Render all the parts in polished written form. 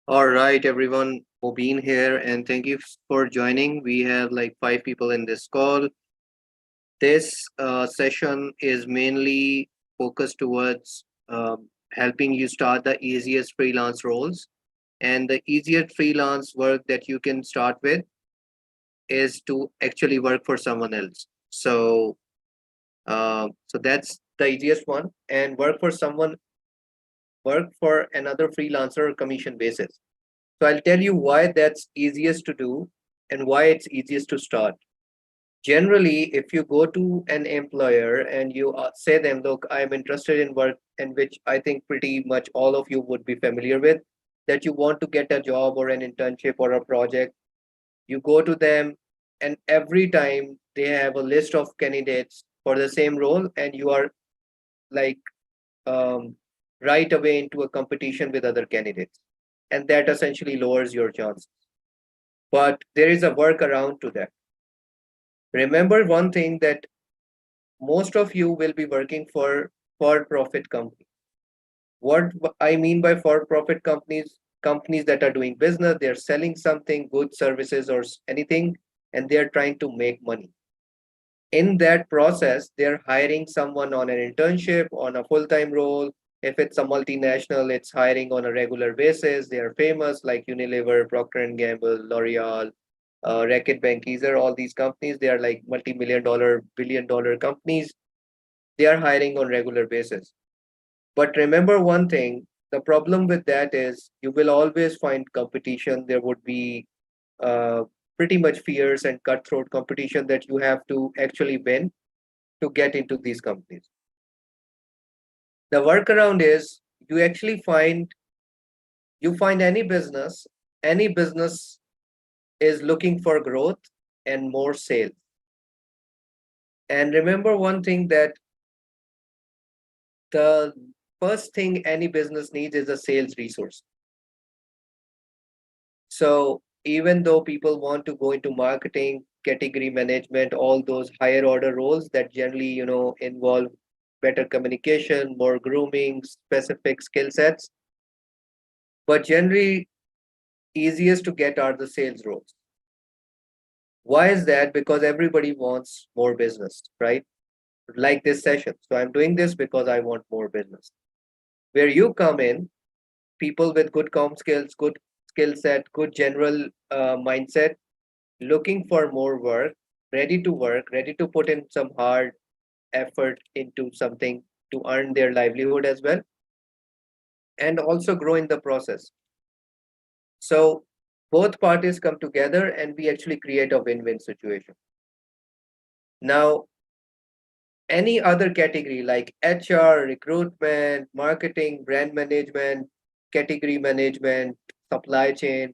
All right, everyone. Mobeen here, and thank you for joining. We have like five people in this call. This session is mainly focused towards helping you start the easiest freelance roles. And the easiest freelance work that you can start with is to actually work for someone else. So that's the easiest one. And work for another freelancer or commission basis. So I'll tell you why that's easiest to do and why it's easiest to start. Generally, if you go to an employer and you say them, look, I'm interested in work, and which I think pretty much all of you would be familiar with, that you want to get a job or an internship or a project, you go to them, and every time they have a list of candidates for the same role, and you are like um, right away into a competition with other candidates. And that essentially lowers your chances. But there is a workaround to that. Remember one thing that most of you will be working for profit companies. What I mean by for profit companies, companies that are doing business, they're selling something, goods, services, or anything, and they're trying to make money. In that process, they're hiring someone on an internship, on a full time role. If it's a multinational, it's hiring on a regular basis. They are famous like Unilever, Procter and Gamble, L'Oreal, Reckitt Benckiser. These are all these companies. They are like multi-million dollar, billion-dollar companies. They are hiring on regular basis. But remember one thing: the problem with that is you will always find competition. There would be uh, pretty much fierce and cutthroat competition that you have to actually win to get into these companies. The workaround is you find any business is looking for growth and more sales. And remember one thing that the first thing any business needs is a sales resource. So even though people want to go into marketing, category management, all those higher order roles that generally, involve better communication, more grooming, specific skill sets, but generally easiest to get are the sales roles. Why is that? Because everybody wants more business, right? Like this session. So I'm doing this because I want more business. Where you come in, people with good com skills, good skill set, good general mindset, looking for more work, ready to put in some hard effort into something to earn their livelihood as well, and also grow in the process. So both parties come together and we actually create a win-win situation. Now, any other category like HR, recruitment, marketing, brand management, category management, supply chain,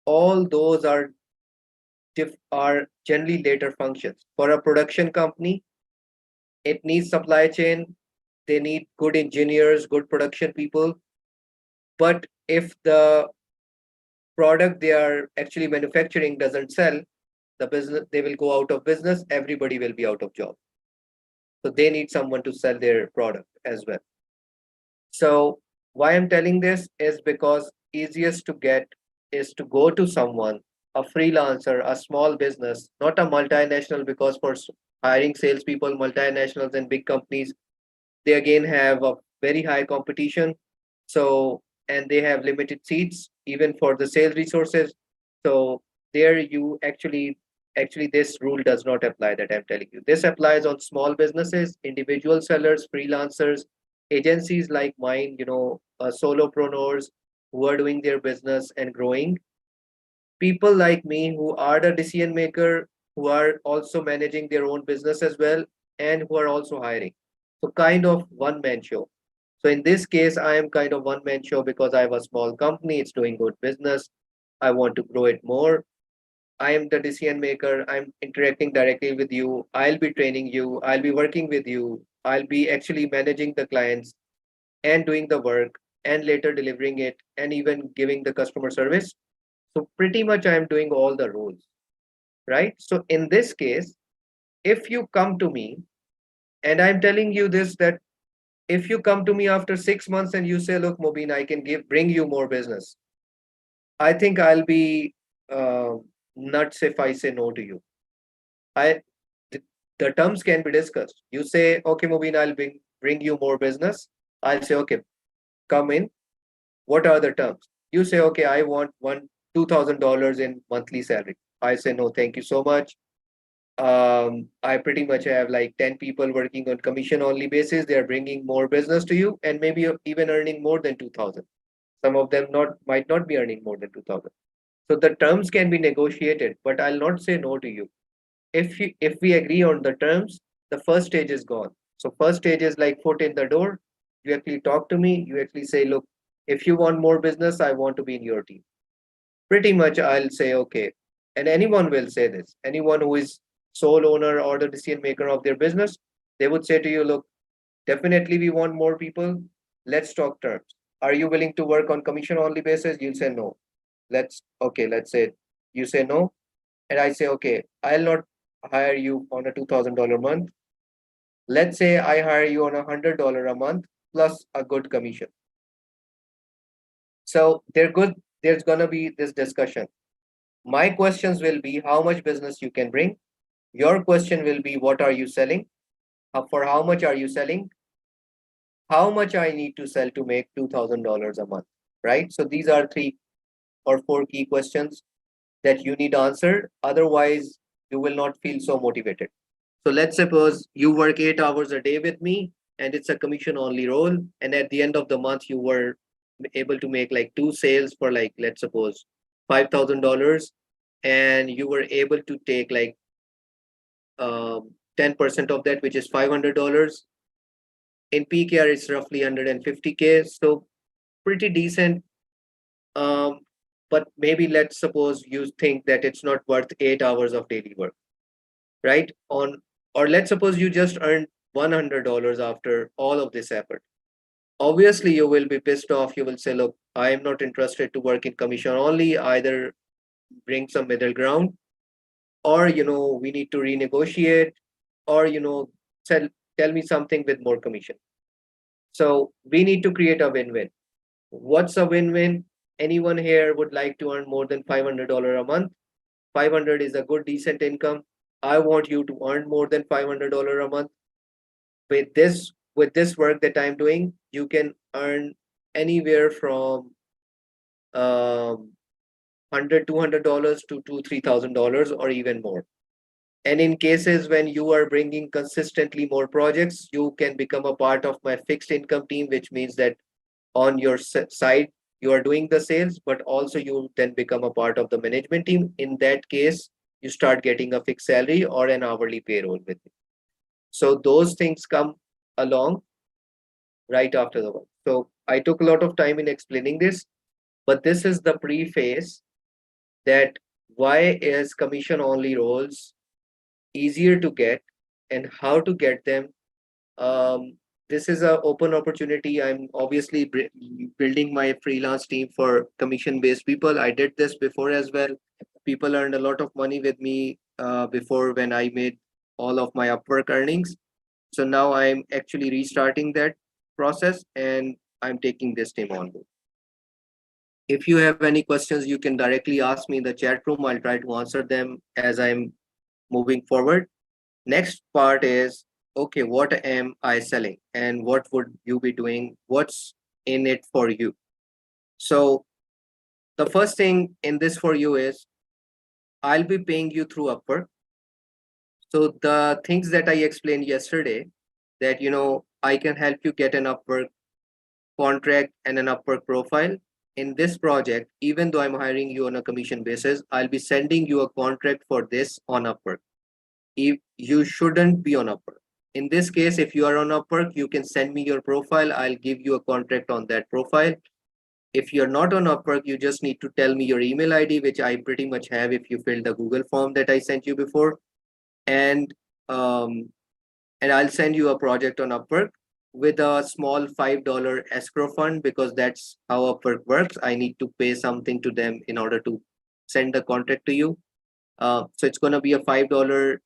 all those are generally later functions. For a production company, it needs supply chain, they need good engineers, good production people. But if the product they are actually manufacturing doesn't sell, the business they will go out of business, everybody will be out of job. So they need someone to sell their product as well. So why I'm telling this is because easiest to get is to go to someone, a freelancer, a small business, not a multinational, because for hiring salespeople, multinationals and big companies, they again have a very high competition. So and they have limited seats even for the sales resources. So there you actually this rule does not apply that I'm telling you. This applies on small businesses, individual sellers, freelancers, agencies like mine, solopreneurs who are doing their business and growing. People like me who are the decision maker, who are also managing their own business as well, and who are also hiring. So kind of one man show. So in this case, I am kind of one man show because I have a small company, it's doing good business. I want to grow it more. I am the decision maker. I'm interacting directly with you. I'll be training you. I'll be working with you. I'll be actually managing the clients and doing the work and later delivering it and even giving the customer service. So pretty much I'm doing all the roles, right? So in this case, if you come to me and I'm telling you this, that if you come to me after 6 months and you say, look, Mobeen, I can bring you more business. I think I'll be nuts if I say no to you. I the, the terms can be discussed. You say, okay, Mubin, I'll bring you more business. I'll say, okay, come in. What are the terms? You say, okay, I want $2,000 in monthly salary. I say, no, thank you so much. I pretty much have like 10 people working on commission only basis. They are bringing more business to you, and maybe you're even earning more than 2,000. Some of them not might not be earning more than 2,000. So the terms can be negotiated, but I'll not say no to you. If we agree on the terms, the first stage is gone. So first stage is like foot in the door. You actually talk to me. You actually say, look, if you want more business, I want to be in your team. Pretty much I'll say okay. And anyone will say this. Anyone who is sole owner or the decision maker of their business, they would say to you, look, definitely we want more people. Let's talk terms. Are you willing to work on commission only basis? You'll say no. Let's say you say no. And I say, okay, I'll not hire you on a $2,000 month. Let's say I hire you on $100 a month plus a good commission. So there's gonna be this discussion. My questions will be how much business you can bring. Your question will be what are you selling? For how much are you selling? How much I need to sell to make $2,000 a month, right? So these are three or four key questions that you need answered. Otherwise, you will not feel so motivated. So let's suppose you work 8 hours a day with me and it's a commission only role. And at the end of the month, you were able to make like two sales for like, let's suppose $5,000, and you were able to take like 10% of that, which is $500. In PKR, it's roughly 150K. So pretty decent. Um, but maybe let's suppose you think that it's not worth 8 hours of daily work, right? Or let's suppose you just earned $100 after all of this effort. Obviously, you will be pissed off. You will say, look, I am not interested to work in commission only. Either bring some middle ground, or we need to renegotiate, or tell tell me something with more commission. So we need to create a win-win. What's a win-win? Anyone here would like to earn more than $500 a month? 500 is a good decent income. I want you to earn more than $500 a month. With this work that I'm doing, you can earn anywhere from 100 $200 to $3,000 or even more. And in cases when you are bringing consistently more projects, you can become a part of my fixed income team, which means that on your side you are doing the sales, but also you then become a part of the management team. In that case, you start getting a fixed salary or an hourly payroll with it. So those things come along right after the work. So I took a lot of time in explaining this, but this is the pre-phase that why is commission only roles easier to get and how to get them. This is an open opportunity. I'm obviously building my freelance team for commission based people. I did this before as well. People earned a lot of money with me before when I made all of my Upwork earnings. So now I'm actually restarting that process and I'm taking this team on board. If you have any questions, you can directly ask me in the chat room. I'll try to answer them as I'm moving forward. Next part is, okay, what am I selling and what would you be doing? What's in it for you? So the first thing in this for you is I'll be paying you through Upwork. So the things that I explained yesterday, that I can help you get an Upwork contract and an Upwork profile. In this project, even though I'm hiring you on a commission basis, I'll be sending you a contract for this on Upwork. If you shouldn't be on Upwork. In this case, if you are on Upwork, you can send me your profile. I'll give you a contract on that profile. If you're not on Upwork, you just need to tell me your email ID, which I pretty much have if you filled the Google form that I sent you before. And um, and I'll send you a project on Upwork with a small $5 escrow fund, because that's how Upwork works. I need to pay something to them in order to send the contract to you. So it's going to be a $5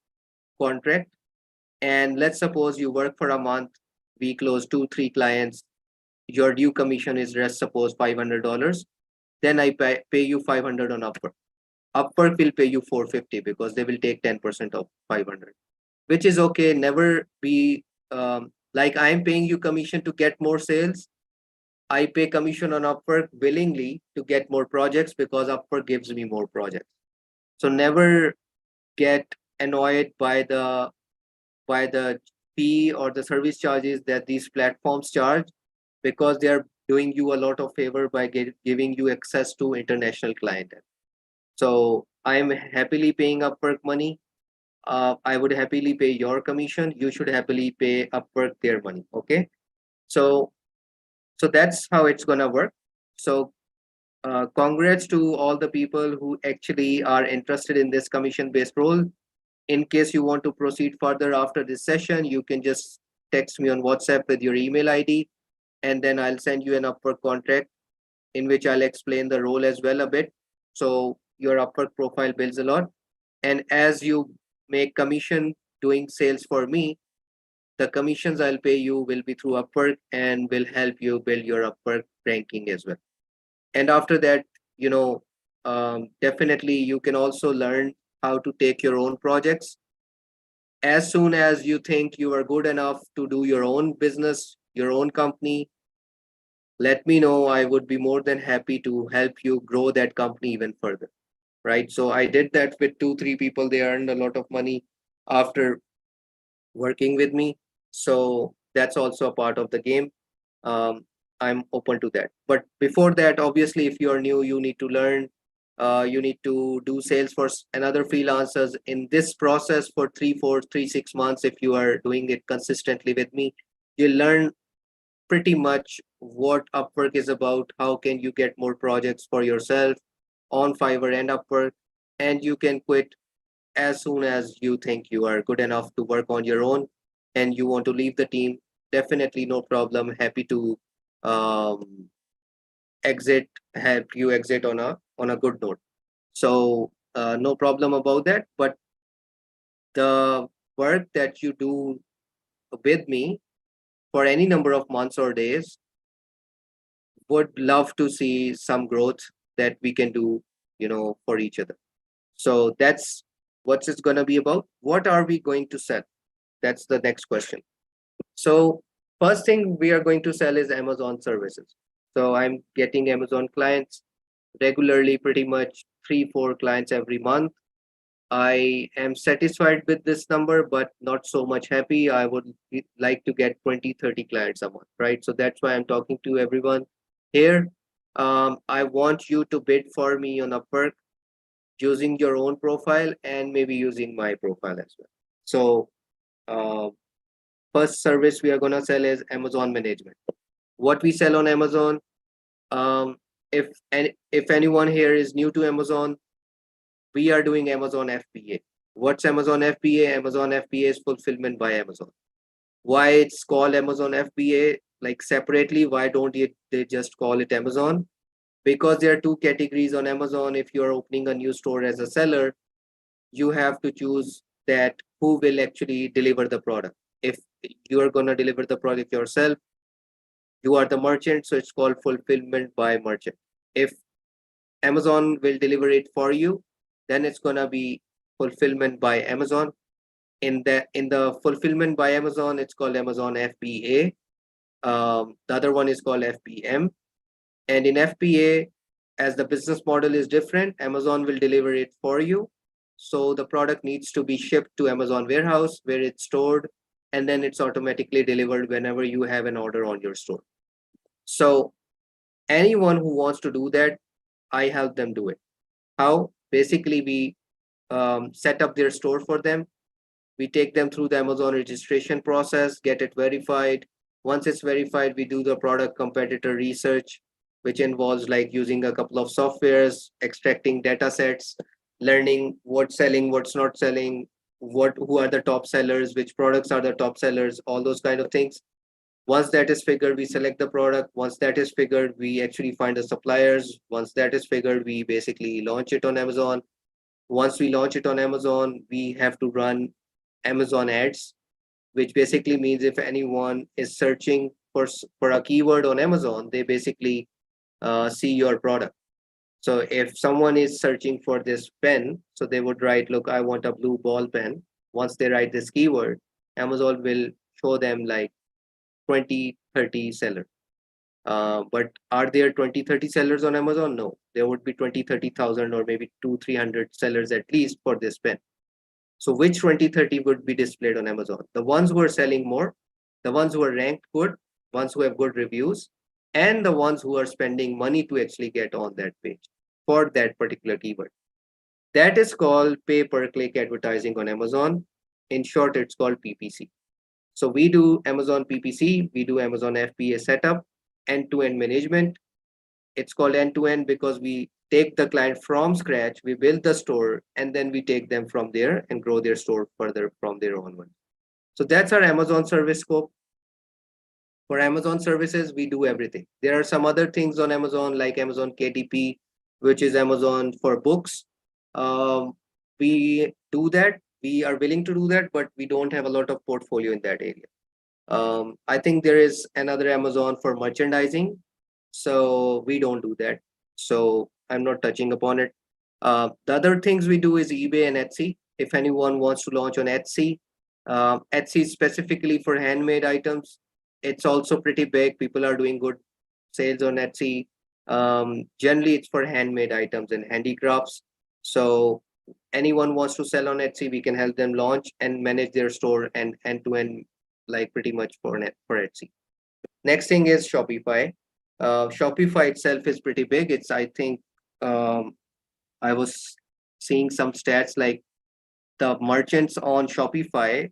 contract. And let's suppose you work for a month, we close 2 3 clients, your due commission is, let's suppose, $500. then I pay you 500 on Upwork. Upwork will pay you 450 because they will take 10% of 500, which is okay. Never be like I'm paying you commission to get more sales. I pay commission on Upwork willingly to get more projects because Upwork gives me more projects. So never get annoyed by the fee or the service charges that these platforms charge, because they are doing you a lot of favor by giving you access to international client. So I'm happily paying Upwork money. I would happily pay your commission. You should happily pay Upwork their money. Okay. So that's how it's gonna work. So congrats to all the people who actually are interested in this commission-based role. In case you want to proceed further after this session, you can just text me on WhatsApp with your email ID, and then I'll send you an Upwork contract in which I'll explain the role as well a bit. So your Upwork profile builds a lot. And as you make commission doing sales for me, the commissions I'll pay you will be through Upwork and will help you build your Upwork ranking as well. And after that, you know, definitely you can also learn how to take your own projects. As soon as you think you are good enough to do your own business, your own company, let me know. I would be more than happy to help you grow that company even further. Right. So I did that with 2, 3 people. They earned a lot of money after working with me. So that's also a part of the game. um, I'm open to that. But before that, obviously, if you are new, you need to learn. You need to do sales for another freelancers in this process for 3, 4, 3, 6 months. If you are doing it consistently with me, you learn pretty much what Upwork is about. How can you get more projects for yourself on Fiverr and Upwork, and you can quit as soon as you think you are good enough to work on your own and you want to leave the team. Definitely no problem. Happy to um, exit, help you exit on a good note. So no problem about that. But the work that you do with me for any number of months or days, would love to see some growth that we can do, for each other. So that's what it's going to be about. What are we going to sell? That's the next question. So first thing we are going to sell is Amazon services. So I'm getting Amazon clients regularly, pretty much 3, 4 clients every month. I am satisfied with this number, but not so much happy. I would like to get 20, 30 clients a month, right? So that's why I'm talking to everyone here. I want you to bid for me on Upwork using your own profile and maybe using my profile as well. So uh, first service we are going to sell is Amazon management. What we sell on Amazon, um, if anyone here is new to Amazon, we are doing Amazon FBA. What's Amazon FBA? Amazon FBA is fulfillment by Amazon. Why it's called Amazon FBA? Like separately, why don't they just call it Amazon? Because there are two categories on Amazon. If you are opening a new store as a seller, you have to choose that who will actually deliver the product. If you are going to deliver the product yourself, you are the merchant, so it's called fulfillment by merchant. If Amazon will deliver it for you, then it's going to be fulfillment by Amazon. In the fulfillment by Amazon, it's called Amazon FBA. The other one is called FBM. And in FBA, as the business model is different, Amazon will deliver it for you. So the product needs to be shipped to Amazon warehouse where it's stored, and then it's automatically delivered whenever you have an order on your store. So anyone who wants to do that, I help them do it. How? Basically, we set up their store for them. We take them through the Amazon registration process, get it verified. Once it's verified, we do the product competitor research, which involves like using a couple of softwares, extracting data sets, learning what's selling, what's not selling, who are the top sellers, which products are the top sellers, all those kind of things. Once that is figured, we select the product. Once that is figured, we actually find the suppliers. Once that is figured, we basically launch it on Amazon. Once we launch it on Amazon, we have to run Amazon ads, which basically means if anyone is searching for a keyword on Amazon, they basically see your product. So if someone is searching for this pen, so they would write, look, I want a blue ball pen. Once they write this keyword, Amazon will show them like 20, 30 sellers. But are there 20, 30 sellers on Amazon? No, there would be 20, 30,000 or maybe two, 300 sellers at least for this pen. So which 20, 30 would be displayed on Amazon? The ones who are selling more, the ones who are ranked good, ones who have good reviews, and the ones who are spending money to actually get on that page for that particular keyword. That is called pay per click advertising on Amazon. In short, it's called PPC. So we do Amazon PPC, we do Amazon FBA setup, end-to-end management. It's called end-to-end because we take the client from scratch, we build the store, and then we take them from there and grow their store further from their own one. So that's our Amazon service scope. For Amazon services, we do everything. There are some other things on Amazon like Amazon KDP, which is Amazon for books. Um, we do that. We are willing to do that, but we don't have a lot of portfolio in that area. I think there is another Amazon for merchandising, so we don't do that. So I'm not touching upon it. The other things we do is eBay and Etsy. If anyone wants to launch on Etsy, Etsy is specifically for handmade items. It's also pretty big. People are doing good sales on Etsy. Generally, it's for handmade items and handicrafts. So anyone wants to sell on Etsy, we can help them launch and manage their store and end to end, like pretty much for Etsy. Next thing is Shopify. Shopify itself is pretty big. It's I think I was seeing some stats like the merchants on Shopify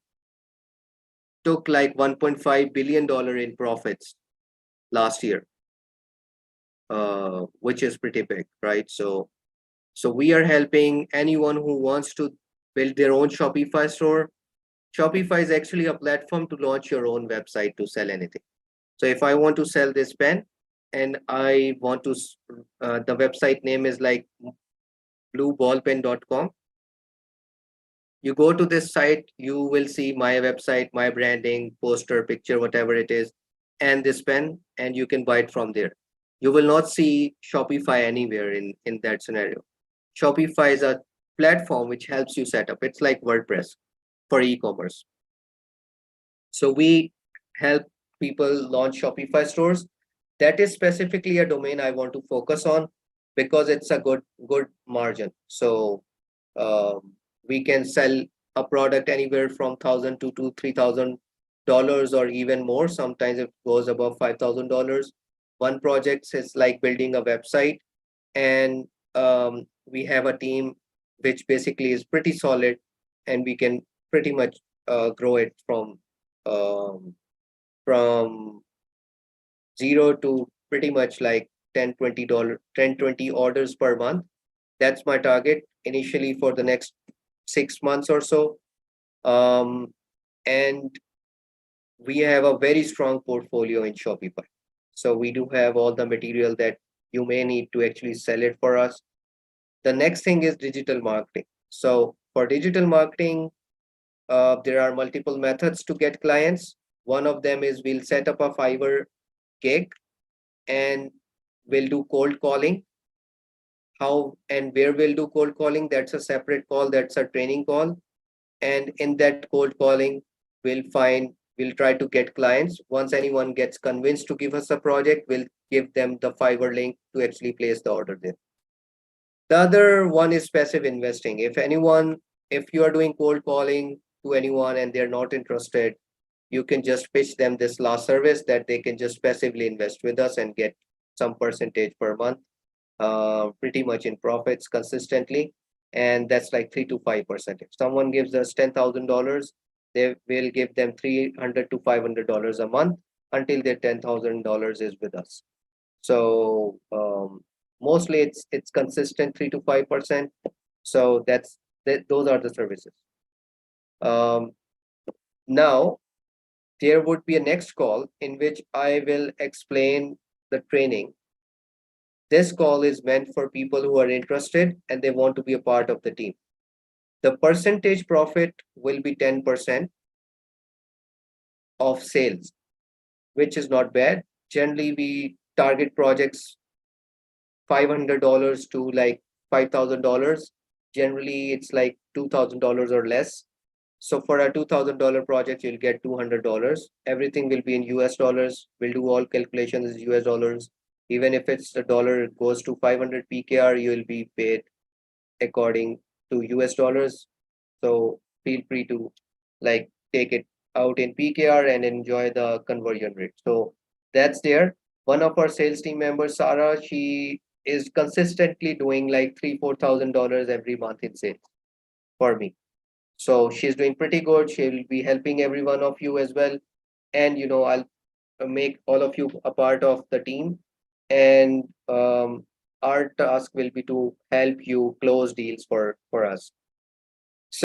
took like $1.5 billion in profits last year, which is pretty big, right? So we are helping anyone who wants to build their own Shopify store. Shopify is actually a platform to launch your own website to sell anything. So if I want to sell this pen and I want to, the website name is like blueballpen.com. You go to this site, you will see my website, my branding, poster, picture, whatever it is, and this pen, and you can buy it from there. You will not see Shopify anywhere in that scenario. Shopify is a platform which helps you set up. It's like WordPress for e-commerce. So we help people launch Shopify stores. That is specifically a domain I want to focus on because it's a good margin. So we can sell a product anywhere from 1,000 to $3,000 or even more. Sometimes it goes above $5,000. One project is like building a website, and we have a team which basically is pretty solid, and we can pretty much grow it um, from zero to pretty much like 10 $20 10 20 orders per month. That's my target initially for the next 6 months or so. And we have a very strong portfolio in Shopify, so we do have all the material that you may need to actually sell it for us. The next thing is digital marketing. So for digital marketing, there are multiple methods to get clients. One of them is we'll set up a Fiverr gig and we'll do cold calling. How and where we'll do cold calling, that's a separate call, that's a training call. And in that cold calling, we'll try to get clients. Once anyone gets convinced to give us a project, we'll give them the Fiverr link to actually place the order there. The other one is passive investing. If you are doing cold calling to anyone and they're not interested, you can just pitch them this last service that they can just passively invest with us and get some percentage per month, pretty much in profits consistently. And that's like 3 to 5%. If someone gives us $10,000, they will give them $300 to $500 a month until their $10,000 is with us. So mostly it's consistent 3 to 5%. So those are the services. Now there would be a next call in which I will explain the training. This call is meant for people who are interested and they want to be a part of the team. The percentage profit will be 10% of sales, which is not bad. Generally, we target projects $500 to like $5,000. Generally, it's like $2,000 or less. So for a $2,000 project, you'll get $200. Everything will be in US dollars. We'll do all calculations in US dollars. Even if it's the dollar goes to 500 PKR, you'll be paid according to US dollars. So feel free to like take it out in PKR and enjoy the conversion rate. So that's there. One of our sales team members, Sarah, she is consistently doing like $3,000-4,000 every month in sales for me. So she's doing pretty good. She'll be helping every one of you as well. And I'll make all of you a part of the team. And our task will be to help you close deals for us.